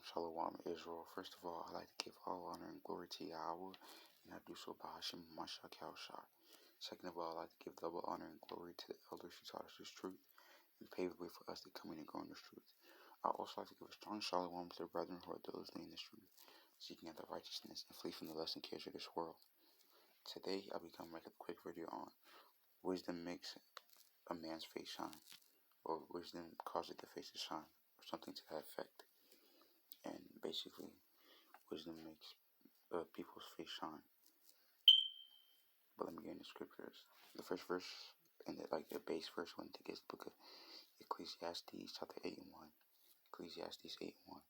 Shalom, Israel. First of all, I'd like to give all honor and glory to Yahweh, and I do so by Hashem Mashiach Yahushua. Second of all, I'd like to give double honor and glory to the elders who taught us this truth and paved the way for us to come in and grow in this truth. I'd also like to give a strong shalom to the brethren who are diligently in this truth, seeking after righteousness and flee from the lust and cares of this world. Today, I'll be coming back with a quick video on wisdom makes a man's face shine, or wisdom causes the face to shine, or something to that effect. And basically, wisdom makes people's face shine. But let me get into scriptures. The first verse, and the base verse, when it gets the book of Ecclesiastes, chapter 8 and 1. Ecclesiastes 8 and 1.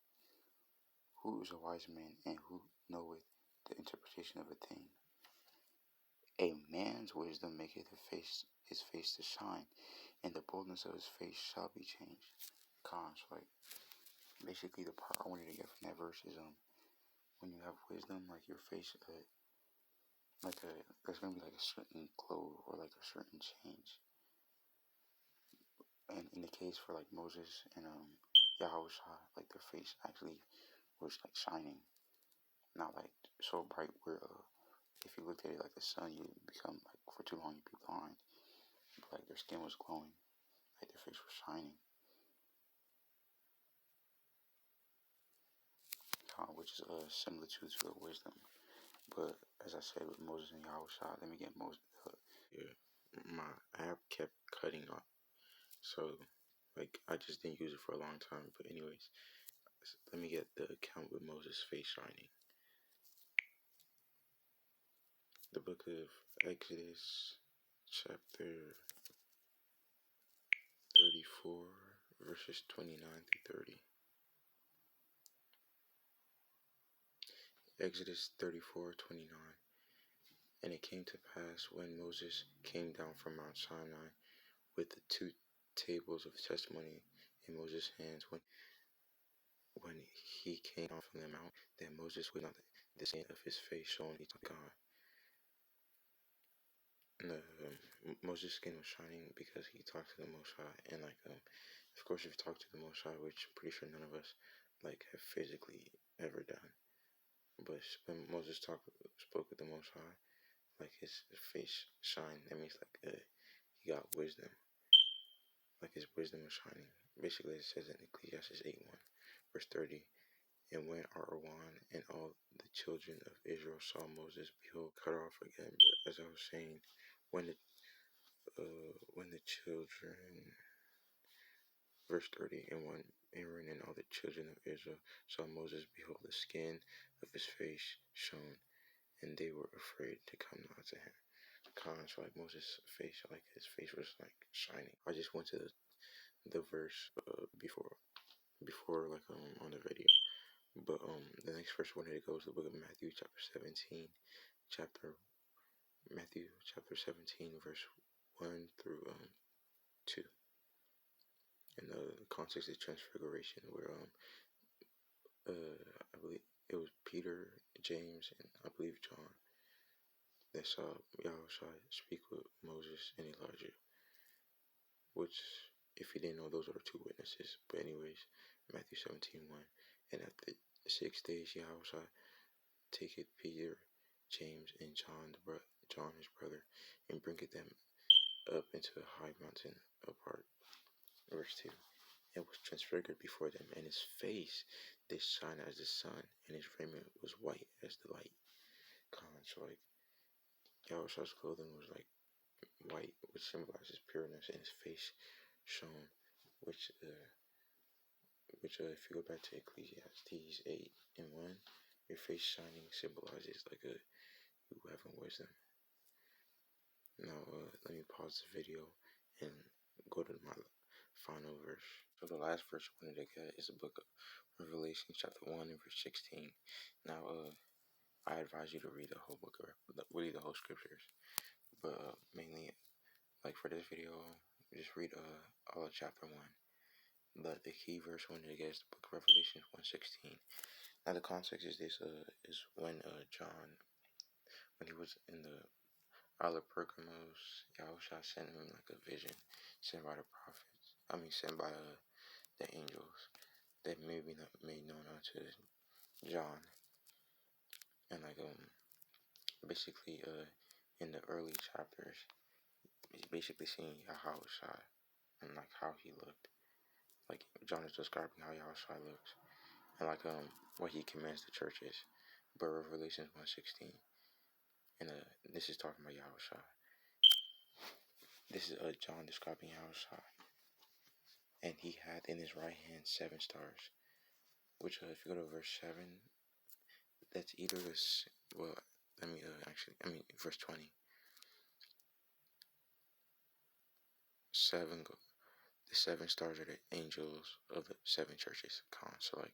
Who is a wise man, and who knoweth the interpretation of a thing? A man's wisdom maketh his face to shine, and the boldness of his face shall be changed. Cons, like, basically the part I wanted to get from that verse is, when you have wisdom, like, your face, there's gonna be like a certain glow or like a certain change. And in the case for like Moses and Yahushua, like their face actually was like shining, not like so bright where if you looked at it like the sun, you become like for too long you'd be blind. But like their skin was glowing, like their face was shining, which is a similitude to the wisdom. But as I said with Moses and Yahushua, let me get Moses. My app kept cutting off, so like I just didn't use it for a long time. But anyways, let me get the account with Moses' face shining. The book of Exodus, chapter 34, verses 29 through 30. Exodus 34:29. And it came to pass when Moses came down from Mount Sinai with the 2 tables of testimony in Moses' hands, when he came down from the mount, that Moses would not the same of his face shone to God. And Moses' skin was shining because he talked to the Most High, and like of course, if you talk to the Most High, which I'm pretty sure none of us like have physically ever done, but when Moses spoke with the Most High, like his face shined. That means like he got wisdom, like his wisdom was shining. Basically, it says in Ecclesiastes 8:1, verse 30. And when Aaron and all the children of Israel saw Moses, behold, cut off again. But as I was saying, when the children, verse 30, and when Aaron and all the children of Israel saw Moses, behold, the skin of his face shone, and they were afraid to come nigh to him. So like Moses' face, like his face was like shining. I just went to the verse before like on the video. But the next verse I wanted to go to the book of Matthew chapter 17, verse 1 through 2. And the context is transfiguration, where I believe it was Peter, James, and I believe John that saw Yahushua speak with Moses and Elijah. Which, if you didn't know, those are 2 witnesses. But anyways, Matthew 17:1. And at the 6 days, Yahushua taketh Peter, James, and John his brother, and bringeth them up into a high mountain apart. Verse 2. And was transfigured before them, and his face did shine as the sun, and his raiment was white as the light. So like Yahushua's clothing was like white, which symbolizes pureness, and his face shone, which if you go back to Ecclesiastes 8:1, your face shining symbolizes like you having wisdom. Now let me pause the video and go to my final verse. So the last verse I wanted to get is the book of Revelation chapter 1 and verse 16. Now I advise you to read the whole book, or read the whole scriptures, but mainly like for this video, just read all of chapter 1. But the key verse I wanted to get is the book of Revelation 1:16. Now the context is this: is when John, when he was in the Isle of Pergamos, Yahushua sent him like a vision, sent by the prophets. Sent by the angels that may be made known to John, and basically in the early chapters, he's basically seeing Yahushua and like how he looked. Like John is describing how Yahushua looks, and what he commands the churches. But Revelation 1:16, and this is talking about Yahushua. This is John describing Yahushua, and he had in his right hand 7 stars. Which if you go to verse 7, that's either this. Well, verse 20. 7. The 7 stars are the angels of the 7 churches. So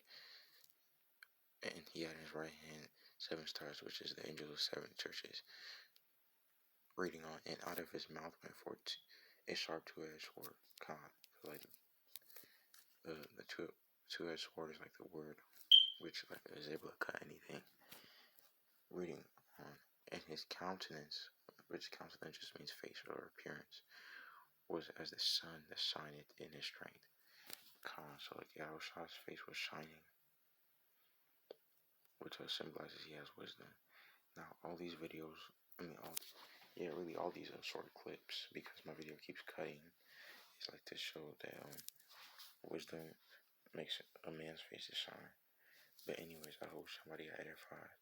and he had in his right hand 7 stars, which is the angels of 7 churches. Reading on, and out of his mouth went forth a sharp two-edged sword. So the two-edged sword is like the word, which is able to cut anything. Reading on, and his countenance, which countenance just means face or appearance, was as the sun that shineth in his strength. So Yahushua's face was shining, which symbolizes he has wisdom. Now all these videos, all these short clips, because my video keeps cutting, it's like to show that wisdom makes a man's face to shine. But anyways, I hope somebody got edified,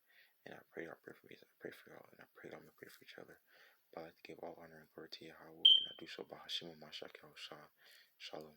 and I pray for you. I pray for y'all, and I pray that I'm gonna pray for each other. But I like to give all honor and glory to Yahweh, and I do so by Hashem Mashiach Yahushua. Shalom.